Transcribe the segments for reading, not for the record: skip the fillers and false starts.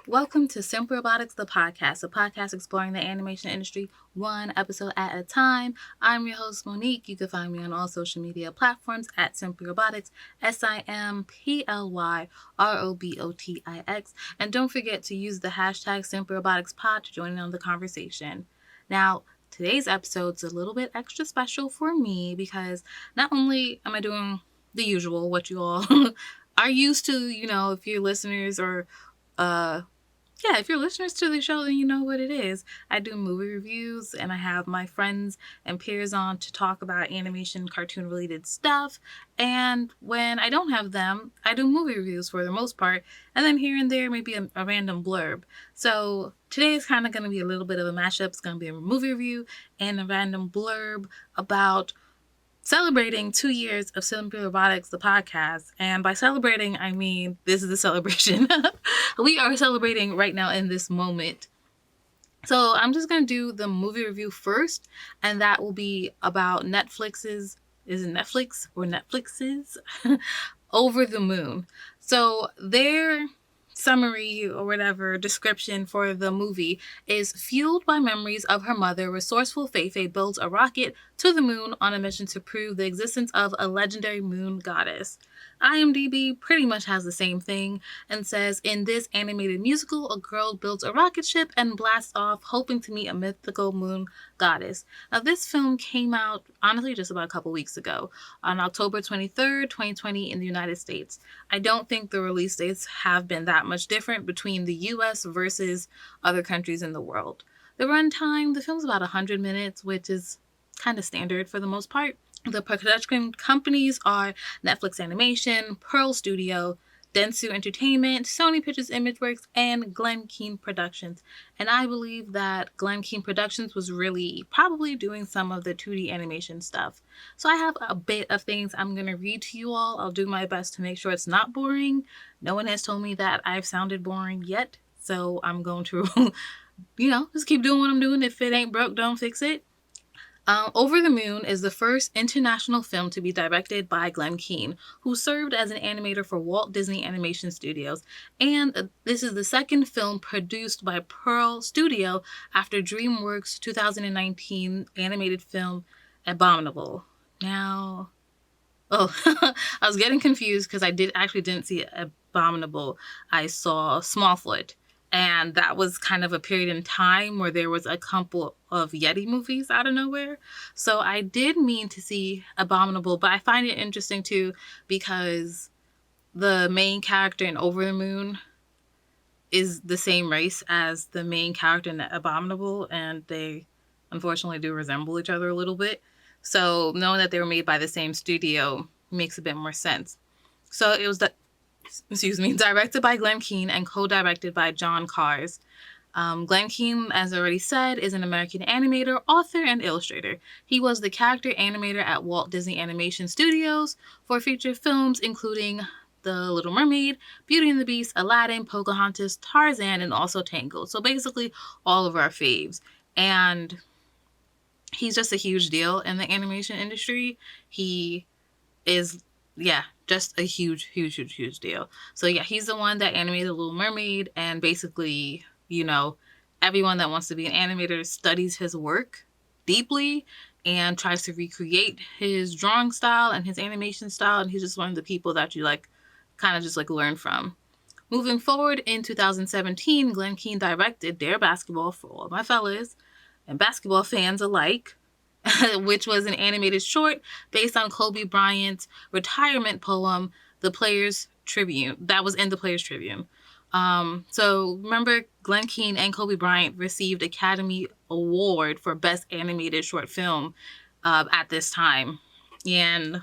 Welcome to Simple Robotics, the podcast, a podcast exploring the animation industry one episode at a time. I'm your host, Monique. You can find me on all social media platforms at Simple Robotics, SIMPLYROBOTIX. And don't forget to use the hashtag Simple Robotics Pod to join in on the conversation. Now, today's episode's a little bit extra special for me because not only am I doing the usual, what you all are used to, if you're listeners or if you're listeners to the show, then you know what it is. I do movie reviews and I have my friends and peers on to talk about animation, cartoon related stuff. And when I don't have them, I do movie reviews for the most part. And then here and there, maybe a random blurb. So today is kind of going to be a little bit of a mashup. It's going to be a movie review and a random blurb about celebrating 2 years of Simple Robotics, the podcast. And by celebrating, I mean, this is a celebration. We are celebrating right now in this moment. So I'm just going to do the movie review first. And that will be about Netflix's Over the Moon. So their summary or whatever description for the movie is: fueled by memories of her mother, resourceful Feifei builds a rocket to the moon on a mission to prove the existence of a legendary moon goddess. IMDb pretty much has the same thing and says, in this animated musical, a girl builds a rocket ship and blasts off, hoping to meet a mythical moon goddess. Now, this film came out, honestly, just about a couple weeks ago, on October 23rd, 2020 in the United States. I don't think the release dates have been that much different between the US versus other countries in the world. The runtime, the film's about 100 minutes, which is kind of standard for the most part. The production companies are Netflix Animation, Pearl Studio, Dentsu Entertainment, Sony Pictures Imageworks, and Glen Keane Productions. And I believe that Glen Keane Productions was really probably doing some of the 2D animation stuff. So I have a bit of things I'm going to read to you all. I'll do my best to make sure it's not boring. No one has told me that I've sounded boring yet. So I'm going to, just keep doing what I'm doing. If it ain't broke, don't fix it. Over the Moon is the first international film to be directed by Glen Keane, who served as an animator for Walt Disney Animation Studios, and this is the second film produced by Pearl Studio after DreamWorks' 2019 animated film Abominable. Now, I was getting confused because I didn't see Abominable. I saw Smallfoot. And that was kind of a period in time where there was a couple of Yeti movies out of nowhere. So I did mean to see Abominable, but I find it interesting too because the main character in Over the Moon is the same race as the main character in Abominable, and they unfortunately do resemble each other a little bit. So knowing that they were made by the same studio makes a bit more sense. So it was directed by Glen Keane and co-directed by John Kahrs. Glen Keane, as I already said, is an American animator, author, and illustrator. He was the character animator at Walt Disney Animation Studios for feature films including The Little Mermaid, Beauty and the Beast, Aladdin, Pocahontas, Tarzan, and also Tangled. So basically all of our faves. And he's just a huge deal in the animation industry. He is, just a huge deal. So he's the one that animated The Little Mermaid, and basically, everyone that wants to be an animator studies his work deeply and tries to recreate his drawing style and his animation style, and he's just one of the people that you learn from. Moving forward, in 2017, Glen Keane directed Dare Basketball for all my fellas and basketball fans alike, which was an animated short based on Kobe Bryant's retirement poem, The Players Tribune. That was in The Players Tribune. So remember, Glen Keane and Kobe Bryant received Academy Award for Best Animated Short Film at this time. And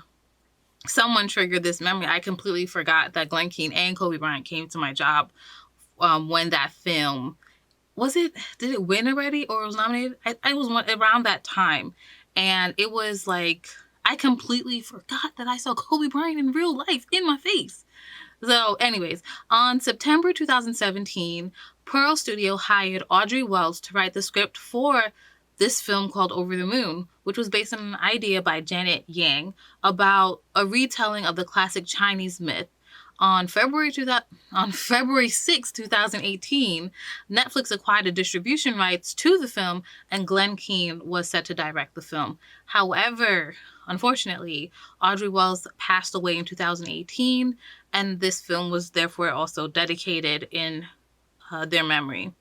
someone triggered this memory. I completely forgot that Glen Keane and Kobe Bryant came to my job when that film did it win already or was nominated? I was around that time. And it was like, I completely forgot that I saw Kobe Bryant in real life in my face. So anyways, on September 2017, Pearl Studio hired Audrey Wells to write the script for this film called Over the Moon, which was based on an idea by Janet Yang about a retelling of the classic Chinese myth. On February 6, 2018, Netflix acquired the distribution rights to the film, and Glen Keane was set to direct the film. However, unfortunately, Audrey Wells passed away in 2018, and this film was therefore also dedicated in their memory.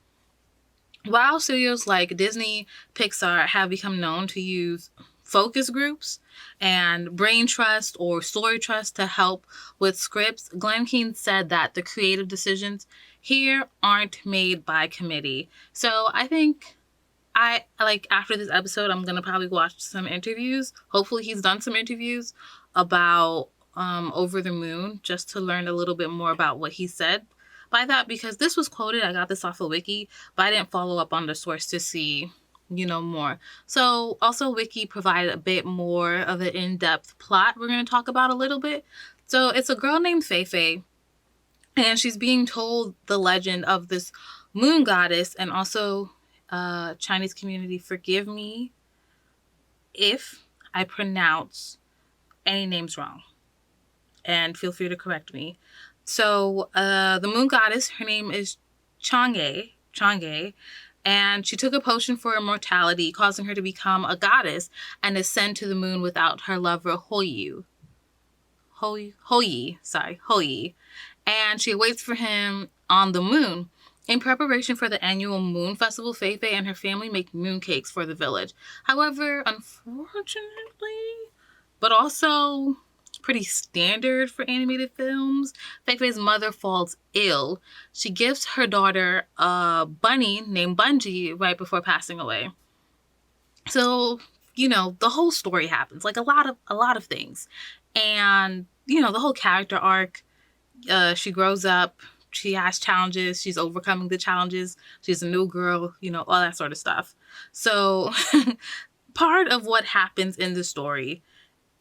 While studios like Disney, Pixar have become known to use focus groups and brain trust or story trust to help with scripts, Glen Keane said that the creative decisions here aren't made by committee. So I think after this episode, I'm gonna probably watch some interviews. Hopefully he's done some interviews about Over the Moon, just to learn a little bit more about what he said by that, because this was quoted. I got this off of Wiki, but I didn't follow up on the source to see more. So also Wiki provided a bit more of an in-depth plot we're going to talk about a little bit. So it's a girl named Fei, and she's being told the legend of this moon goddess. And also Chinese community, forgive me if I pronounce any names wrong, and feel free to correct me. So the moon goddess, her name is Chang'e, and she took a potion for immortality, causing her to become a goddess and ascend to the moon without her lover Hou Yi. And she waits for him on the moon. In preparation for the annual moon festival, Fei and her family make mooncakes for the village. However, unfortunately, but also pretty standard for animated films, Fei-Fei's mother falls ill. She gives her daughter a bunny named Bungie right before passing away. So, the whole story happens, like a lot of things. And, the whole character arc, she grows up, she has challenges, she's overcoming the challenges, she's a new girl, all that sort of stuff. So part of what happens in the story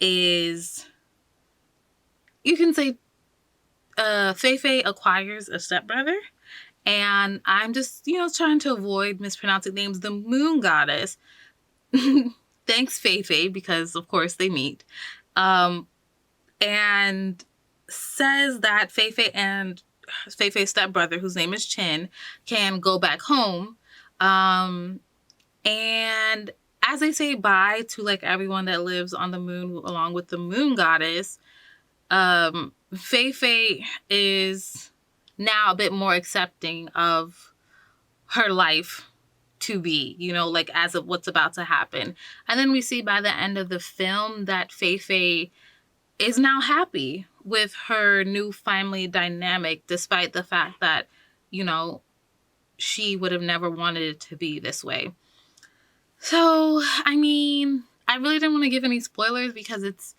is, you can say Fei acquires a stepbrother, and I'm just, trying to avoid mispronouncing names. The moon goddess thanks Fei because, of course, they meet, and says that Fei and Fei-Fei's stepbrother, whose name is Chin, can go back home. And as they say bye to everyone that lives on the moon along with the moon goddess, Fei is now a bit more accepting of her life to be, as of what's about to happen. And then we see by the end of the film that Fei is now happy with her new family dynamic, despite the fact that, she would have never wanted it to be this way. So, I really didn't want to give any spoilers because it's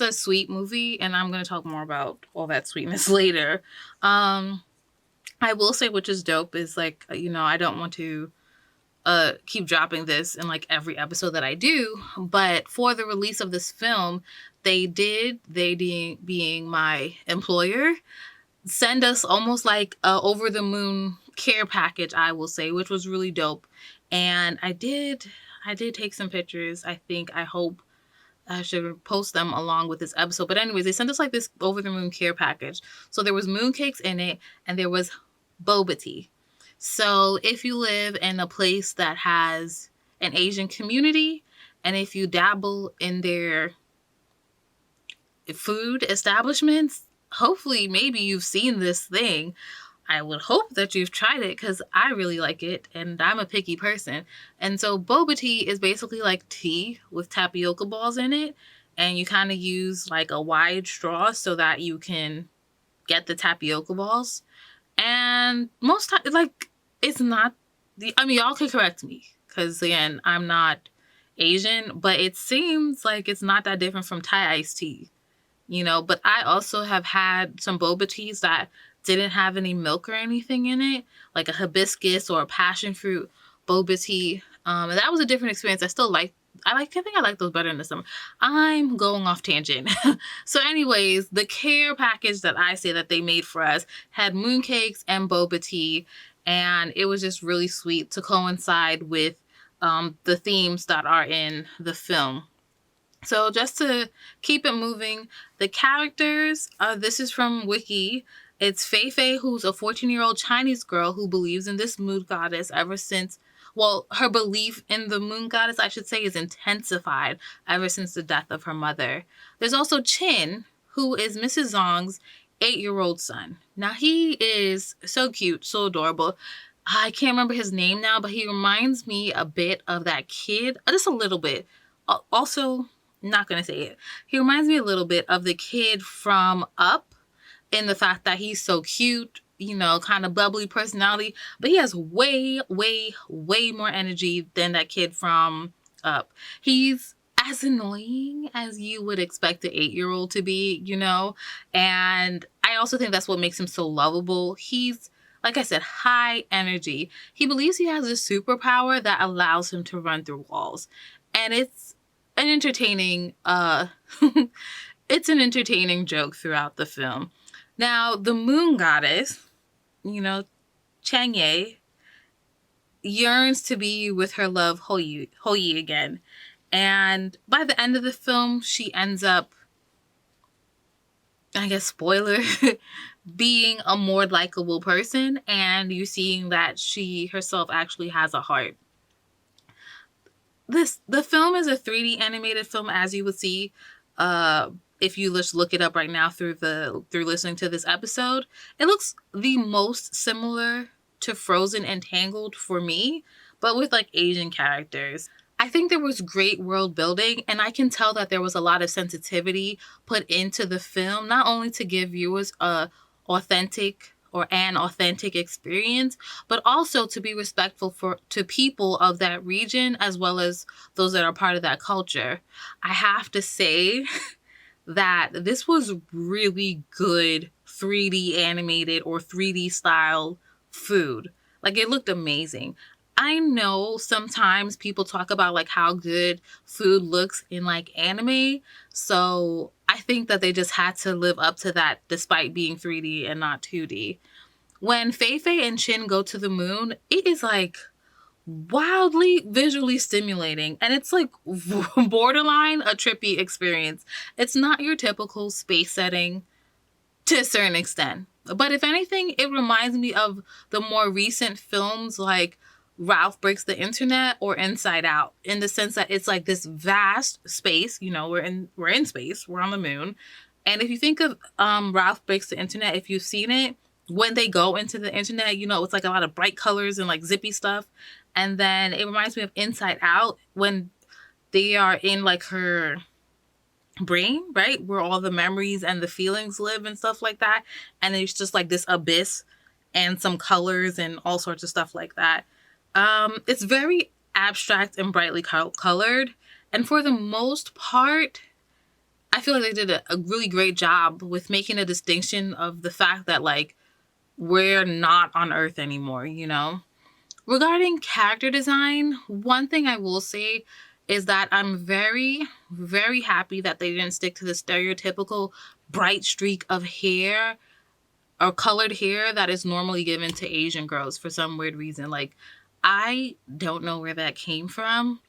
a sweet movie, and I'm going to talk more about all that sweetness later. I will say, which is dope, is I don't want to keep dropping this in every episode that I do, but for the release of this film, they being my employer, send us almost a over the moon care package, I will say, which was really dope. And I did take some pictures. I hope I should post them along with this episode. But anyways, they sent us this over the moon care package. So there was mooncakes in it, and there was boba tea. So if you live in a place that has an Asian community, and if you dabble in their food establishments, hopefully maybe you've seen this thing. I would hope that you've tried it, because I really like it, and I'm a picky person. And so boba tea is basically tea with tapioca balls in it, and you kind of use a wide straw so that you can get the tapioca balls. And most times, it's not y'all can correct me, because again, I'm not Asian, but it seems it's not that different from Thai iced tea, but I also have had some boba teas that didn't have any milk or anything in it, like a hibiscus or a passion fruit boba tea. And that was a different experience. I think I like those better in the summer. I'm going off tangent. So anyways, the care package that I say that they made for us had mooncakes and boba tea. And it was just really sweet to coincide with the themes that are in the film. So just to keep it moving, the characters, this is from Wiki. It's Fei Fei, who's a 14-year-old Chinese girl who believes in this moon goddess ever since, well, her belief in the moon goddess, I should say, is intensified ever since the death of her mother. There's also Chin, who is Mrs. Zong's 8-year-old son. Now, he is so cute, so adorable. I can't remember his name now, but he reminds me a bit of that kid, just a little bit. Also, not going to say it. He reminds me a little bit of the kid from Up in the fact that he's so cute, you know, kind of bubbly personality, but he has way, way, way more energy than that kid from Up. He's as annoying as you would expect an 8-year-old to be, you know, and I also think that's what makes him so lovable. He's, like I said, high energy. He believes he has a superpower that allows him to run through walls, and it's an entertaining it's an entertaining joke throughout the film. Now, the moon goddess, you know, Chang'e, yearns to be with her love Hou-Yi again. And by the end of the film, she ends up, I guess, spoiler, being a more likable person, and you're seeing that she herself actually has a heart. The film is a 3D animated film, as you would see if you just look it up right now through listening to this episode. It looks the most similar to Frozen and Tangled for me, but with like Asian characters. I think there was great world building, and I can tell that there was a lot of sensitivity put into the film, not only to give viewers an authentic experience, but also to be respectful to people of that region as well as those that are part of that culture. I have to say that this was really good 3D animated or 3D style food. Like, it looked amazing. I know sometimes people talk about like how good food looks in like anime, so I think that they just had to live up to that despite being 3D and not 2D. When Fei Fei and Chin go to the moon, it is like wildly visually stimulating, and it's like borderline a trippy experience. It's not your typical space setting to a certain extent, but if anything, it reminds me of the more recent films like Ralph Breaks the Internet or Inside Out, in the sense that it's like this vast space. You know, we're in space, we're on the moon. And if you think of Ralph Breaks the Internet, if you've seen it, when they go into the internet, you know, it's like a lot of bright colors and like zippy stuff. And then it reminds me of Inside Out when they are in like her brain, right, where all the memories and the feelings live and stuff like that. And it's just like this abyss and some colors and all sorts of stuff like that. It's very abstract and brightly colored. And for the most part, I feel like they did a really great job with making a distinction of the fact that, like, we're not on Earth anymore, you know? Regarding character design, one thing I will say is that I'm very, very happy that they didn't stick to the stereotypical bright streak of hair or colored hair that is normally given to Asian girls for some weird reason. Like, I don't know where that came from.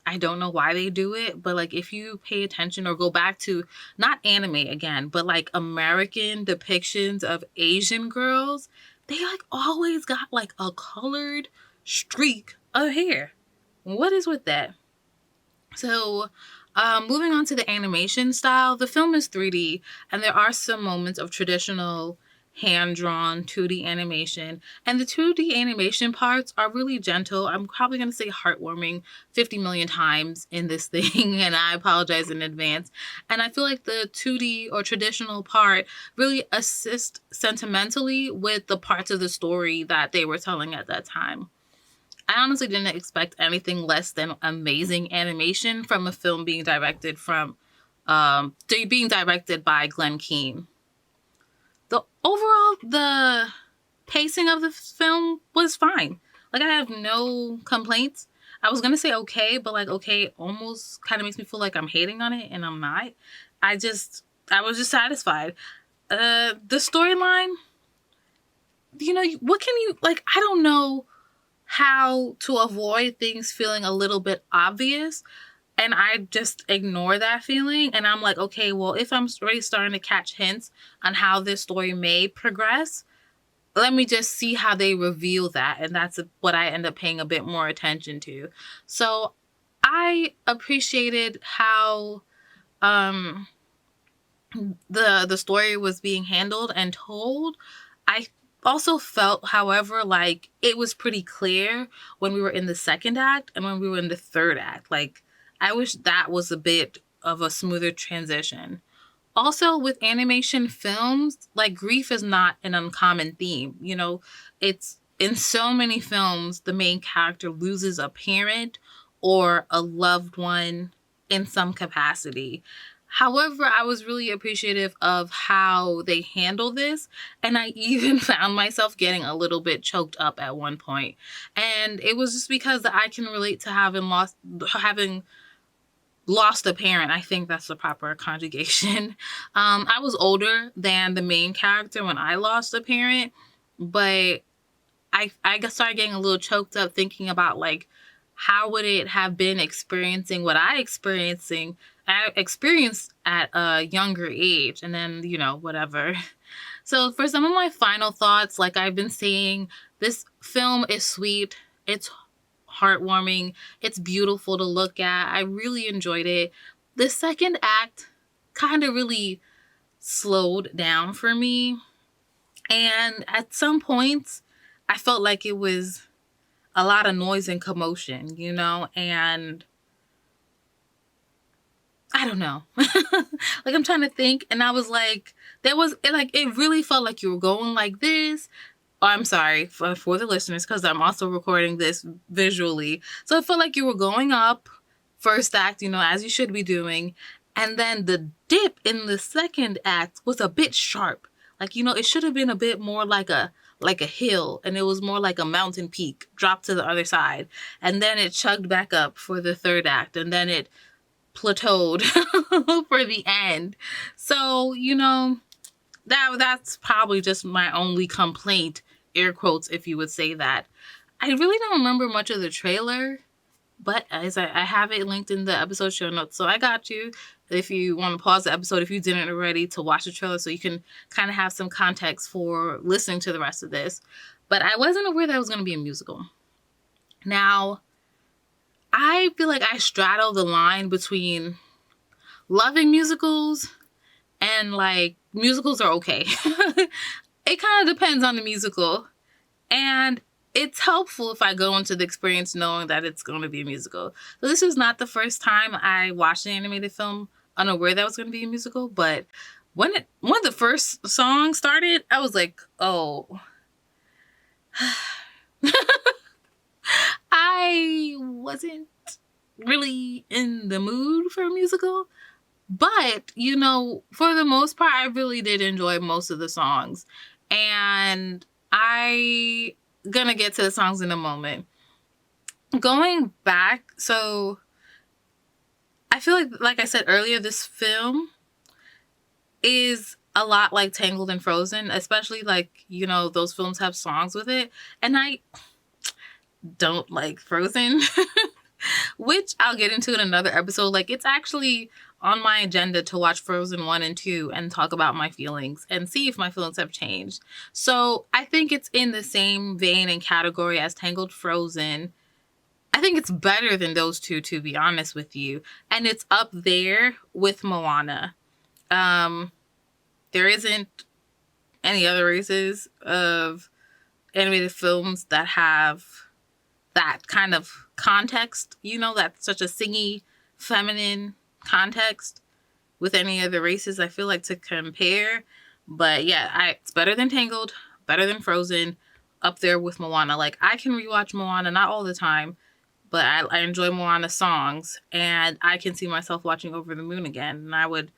I don't know why they do it, but like if you pay attention or go back to not anime again, but like American depictions of Asian girls, they like always got like a colored streak of hair. What is with that? So, moving on to the animation style, the film is 3D, and there are some moments of traditional hand-drawn 2D animation, and the 2D animation parts are really gentle. I'm probably going to say heartwarming 50 million times in this thing, and I apologize in advance. And I feel like the 2D or traditional part really assist sentimentally with the parts of the story that they were telling at that time. I honestly didn't expect anything less than amazing animation from a film being directed by Glen Keane. The pacing of the film was fine. Like, I have no complaints. I was gonna say okay, but like okay almost kind of makes me feel like I'm hating on it, and I'm not. I was just satisfied. The storyline, you know, what can you, like, I don't know how to avoid things feeling a little bit obvious. And I just ignore that feeling. And I'm like, okay, well, if I'm already starting to catch hints on how this story may progress, let me just see how they reveal that. And that's what I end up paying a bit more attention to. So I appreciated how um the story was being handled and told. I also felt, however, like it was pretty clear when we were in the second act and when we were in the third act. Like, I wish that was a bit of a smoother transition. Also, with animation films, like, grief is not an uncommon theme. You know, it's in so many films, the main character loses a parent or a loved one in some capacity. However, I was really appreciative of how they handle this, and I even found myself getting a little bit choked up at one point. And it was just because I can relate to having lost a parent. I think that's the proper conjugation. I was older than the main character when I lost a parent, but I started getting a little choked up thinking about, like, how would it have been experiencing what I experienced at a younger age, and then, you know, whatever. So for some of my final thoughts, like I've been saying, this film is sweet. It's heartwarming. It's beautiful to look at. I really enjoyed it. The second act kind of really slowed down for me. And at some points, I felt like it was a lot of noise and commotion, you know? And I don't know. Like, I'm trying to think, and I was like, it really felt like you were going like this. Oh, I'm sorry for the listeners, because I'm also recording this visually. So it felt like you were going up first act, you know, as you should be doing. And then the dip in the second act was a bit sharp. Like, you know, it should have been a bit more like a hill, and it was more like a mountain peak dropped to the other side. And then it chugged back up for the third act, and then it plateaued for the end. So, you know, that's probably just my only complaint, air quotes, if you would say that. I really don't remember much of the trailer, but as I have it linked in the episode show notes, so I got you if you want to pause the episode if you didn't already to watch the trailer, so you can kind of have some context for listening to the rest of this. But I wasn't aware that it was going to be a musical. Now, I feel like I straddle the line between loving musicals and, like, musicals are okay. It kind of depends on the musical. And it's helpful if I go into the experience knowing that it's going to be a musical. So this is not the first time I watched an animated film unaware that it was going to be a musical. But when the first song started, I was like, oh. I wasn't really in the mood for a musical. But, you know, for the most part, I really did enjoy most of the songs. And I gonna get to the songs in a moment. Going back, so I feel like I said earlier, this film is a lot like Tangled and Frozen, especially, like, you know, those films have songs with it. And I don't like Frozen, which I'll get into in another episode. Like, it's actually on my agenda to watch Frozen 1 and 2 and talk about my feelings and see if my feelings have changed. So I think it's in the same vein and category as Tangled, Frozen. I think it's better than those two, to be honest with you. And it's up there with Moana. There isn't any other races of animated films that have that kind of context, you know, that's such a singy, feminine context with any other races, I feel like, to compare. But yeah, it's better than Tangled, better than Frozen, up there with Moana. Like, I can rewatch Moana, not all the time, but I enjoy Moana songs, and I can see myself watching Over the Moon again, and I would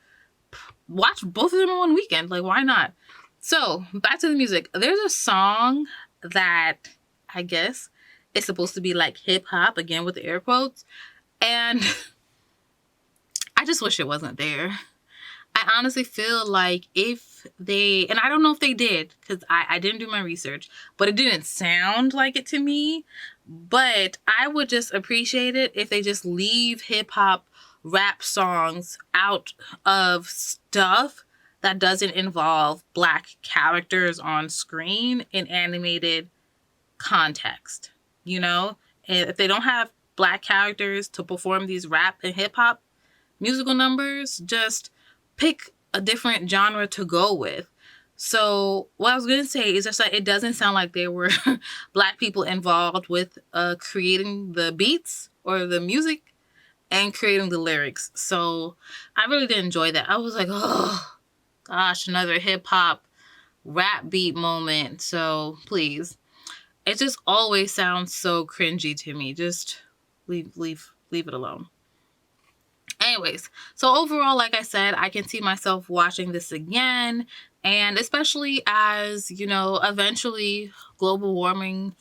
watch both of them in one weekend. Like, why not? So, back to the music. There's a song that I guess is supposed to be like hip-hop, again with the air quotes, and I just wish it wasn't there. I honestly feel like if and I don't know if they did, because I didn't do my research, but it didn't sound like it to me. But I would just appreciate it if they just leave hip-hop rap songs out of stuff that doesn't involve Black characters on screen in animated context. You know, and if they don't have Black characters to perform these rap and hip-hop musical numbers, just pick a different genre to go with. So what I was going to say is just that it doesn't sound like there were Black people involved with creating the beats or the music and creating the lyrics. So I really did enjoy that. I was like, oh gosh, another hip hop rap beat moment. So please, it just always sounds so cringy to me. Just leave it alone. Anyways, so overall, like I said, I can see myself watching this again, and especially as, you know, eventually global warming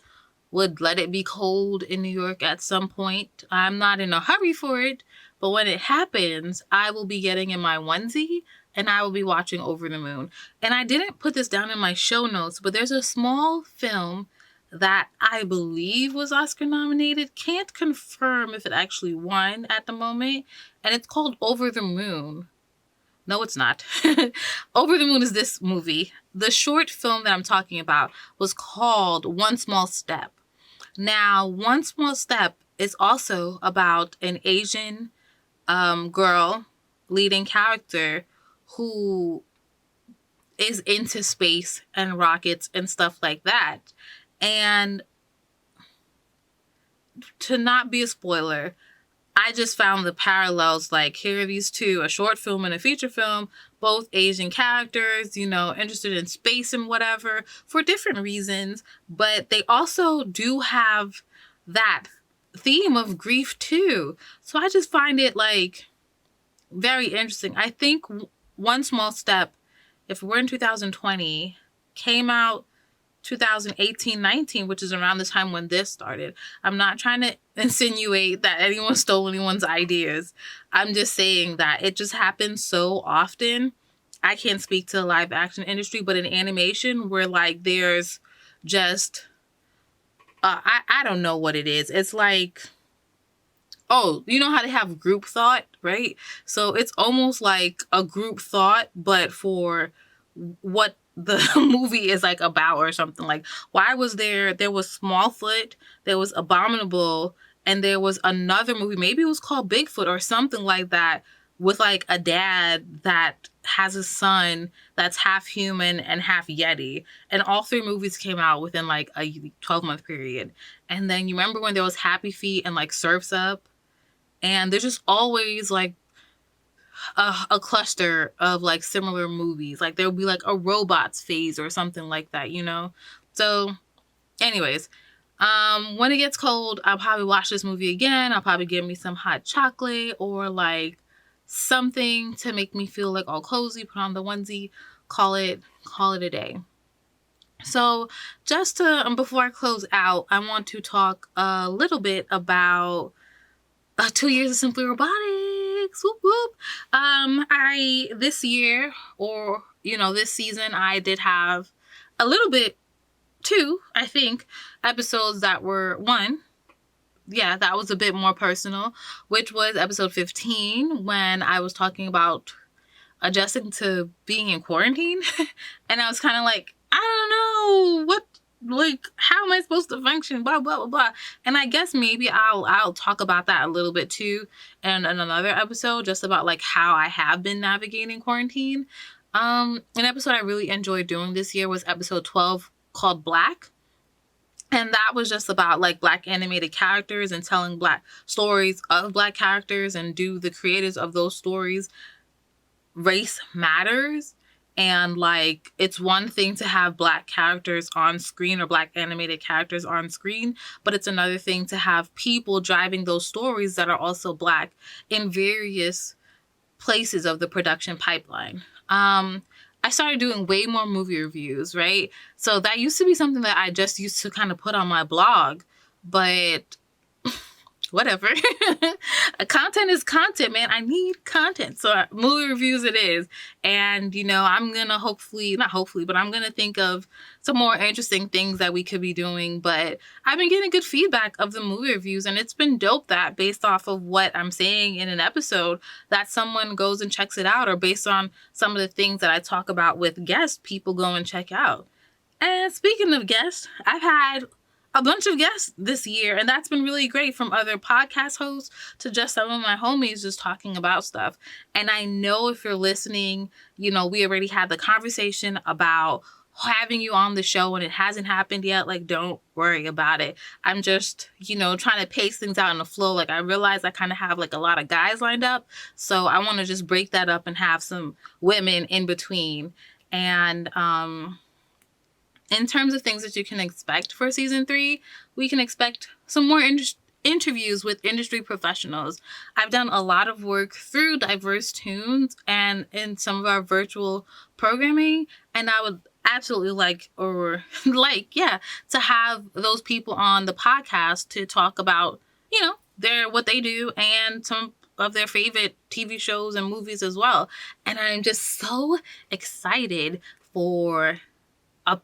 would let it be cold in New York at some point. I'm not in a hurry for it, but when it happens, I will be getting in my onesie and I will be watching Over the Moon. And I didn't put this down in my show notes, but there's a small film that I believe was Oscar nominated. Can't confirm if it actually won at the moment. And it's called Over the Moon. No, it's not. Over the Moon is this movie. The short film that I'm talking about was called One Small Step. Now, One Small Step is also about an Asian girl leading character who is into space and rockets and stuff like that. And to not be a spoiler, I just found the parallels, like here are these two, a short film and a feature film, both Asian characters, you know, interested in space and whatever for different reasons, but they also do have that theme of grief too. So I just find it like very interesting. I think One Small Step, if we're in 2020, came out 2018-19, which is around the time when this started. I'm not trying to insinuate that anyone stole anyone's ideas. I'm just saying that it just happens so often. I can't speak to the live action industry, but in animation where like there's just I don't know what it is. It's like, oh, you know how they have group thought, right? So it's almost like a group thought, but for what the movie is like about or something. Like, why was there was Smallfoot, there was Abominable, and there was another movie, maybe it was called Bigfoot or something like that, with like a dad that has a son that's half human and half Yeti. And all three movies came out within like a 12-month period. And then you remember when there was Happy Feet and like Surf's Up? And there's just always like a cluster of like similar movies. Like there'll be like a robots phase or something like that, you know? So anyways, when it gets cold, I'll probably watch this movie again. I'll probably get me some hot chocolate or like something to make me feel like all cozy, put on the onesie, call it a day. So just to, before I close out, I want to talk a little bit about 2 years of Simply Robotics. Whoop whoop. This year, or this season, I did have a little bit, two, I think, episodes that were that was a bit more personal, which was episode 15 when I was talking about adjusting to being in quarantine. And I was kind of like, I don't know how am I supposed to function, blah blah blah blah. And I guess maybe I'll talk about that a little bit too in another episode, just about like how I have been navigating quarantine. An episode I really enjoyed doing this year was episode 12, called Black. And that was just about like Black animated characters and telling Black stories of Black characters, and do the creators of those stories race matters. And like, it's one thing to have Black characters on screen or Black animated characters on screen, but it's another thing to have people driving those stories that are also Black in various places of the production pipeline. I started doing way more movie reviews, right? So that used to be something that I just used to kind of put on my blog, but whatever. Content is content, man. I need content. So movie reviews it is. And, I'm going to not hopefully, but I'm going to think of some more interesting things that we could be doing. But I've been getting good feedback of the movie reviews, and it's been dope that based off of what I'm saying in an episode, that someone goes and checks it out, or based on some of the things that I talk about with guests, people go and check out. And speaking of guests, I've had a bunch of guests this year, and that's been really great, from other podcast hosts to just some of my homies just talking about stuff. And I know if you're listening, we already had the conversation about having you on the show and it hasn't happened yet. Like, don't worry about it. I'm just, trying to pace things out in the flow. Like, I realize I kind of have like a lot of guys lined up. So I want to just break that up and have some women in between. And, in terms of things that you can expect for season 3, we can expect some more interviews with industry professionals. I've done a lot of work through Diverse Tunes and in some of our virtual programming, and I would absolutely like to have those people on the podcast to talk about, what they do and some of their favorite TV shows and movies as well. And I'm just so excited for an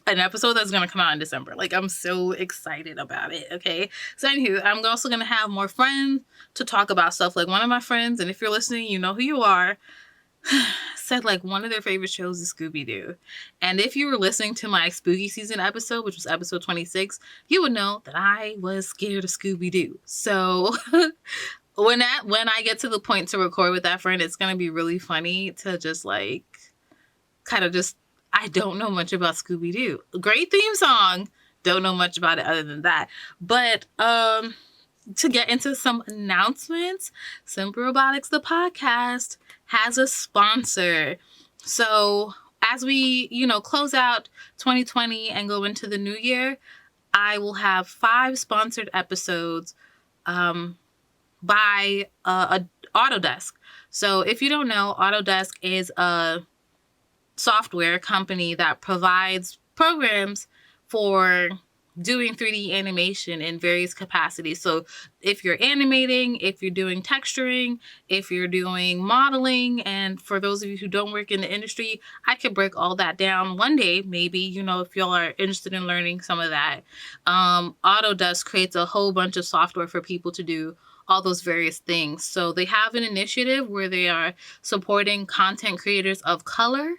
episode that's going to come out in December. Like, I'm so excited about it, okay? So anywho, I'm also going to have more friends to talk about stuff. Like, one of my friends, and if you're listening, you know who you are, said like one of their favorite shows is Scooby-Doo. And if you were listening to my spooky season episode, which was episode 26, you would know that I was scared of Scooby-Doo. So when I get to the point to record with that friend, it's going to be really funny to just like I don't know much about Scooby-Doo. Great theme song. Don't know much about it other than that. But to get into some announcements, Simple Robotics, the podcast, has a sponsor. So as we, close out 2020 and go into the new year, I will have 5 sponsored episodes by Autodesk. So if you don't know, Autodesk is a software company that provides programs for doing 3D animation in various capacities. So if you're animating, if you're doing texturing, if you're doing modeling, and for those of you who don't work in the industry, I could break all that down one day, maybe, if y'all are interested in learning some of that. Autodesk creates a whole bunch of software for people to do all those various things. So they have an initiative where they are supporting content creators of color,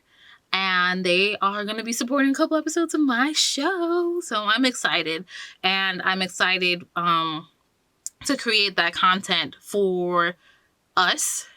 and they are going to be supporting a couple episodes of my show. So I'm excited. And I'm excited to create that content for us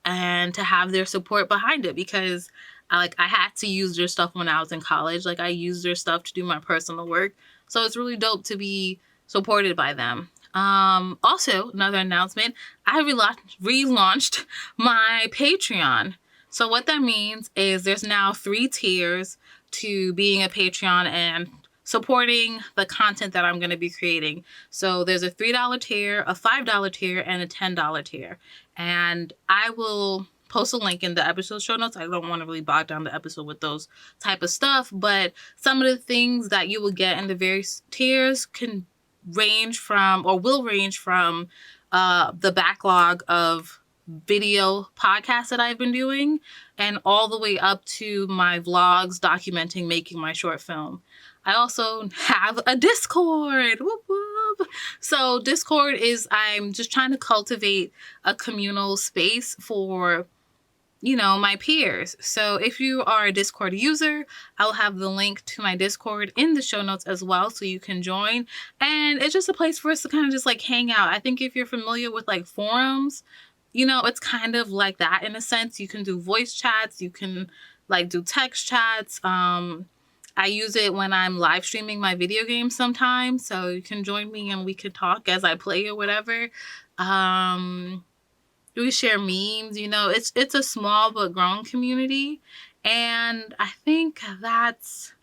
and to have their support behind it, because I had to use their stuff when I was in college. Like, I used their stuff to do my personal work. So it's really dope to be supported by them. Also, another announcement, I relaunched my Patreon. So what that means is there's now 3 tiers to being a Patreon and supporting the content that I'm going to be creating. So there's a $3 tier, a $5 tier, and a $10 tier. And I will post a link in the episode show notes. I don't want to really bog down the episode with those type of stuff, but some of the things that you will get in the various tiers can range from, or will range from, the backlog of video podcasts that I've been doing, and all the way up to my vlogs documenting making my short film. I also have a Discord. Whoop, whoop. So Discord I'm just trying to cultivate a communal space for, my peers. So if you are a Discord user, I'll have the link to my Discord in the show notes as well, so you can join. And it's just a place for us to kind of just like hang out. I think if you're familiar with like forums, it's kind of like that in a sense. You can do voice chats. You can like do text chats. I use it when I'm live streaming my video games sometimes. So you can join me and we could talk as I play or whatever. We share memes, it's a small but growing community. And I think that's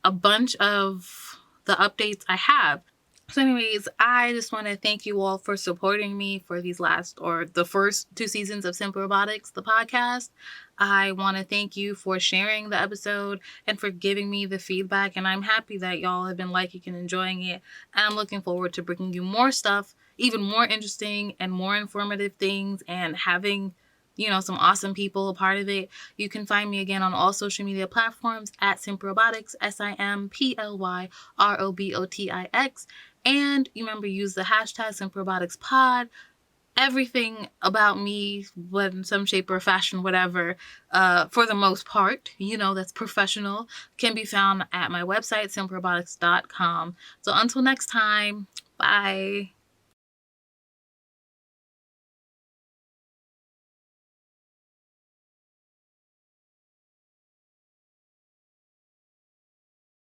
a bunch of the updates I have. So anyways, I just want to thank you all for supporting me for the first 2 seasons of Simple Robotics, the podcast. I want to thank you for sharing the episode and for giving me the feedback. And I'm happy that y'all have been liking and enjoying it. And I'm looking forward to bringing you more stuff even more interesting and more informative things and having, some awesome people a part of it. You can find me again on all social media platforms at Simprobotics, SIMPLYROBOTIX. And remember, use the hashtag SimProboticsPod. Everything about me, what in some shape or fashion, whatever, for the most part, that's professional, can be found at my website, simprobotics.com. So until next time, bye.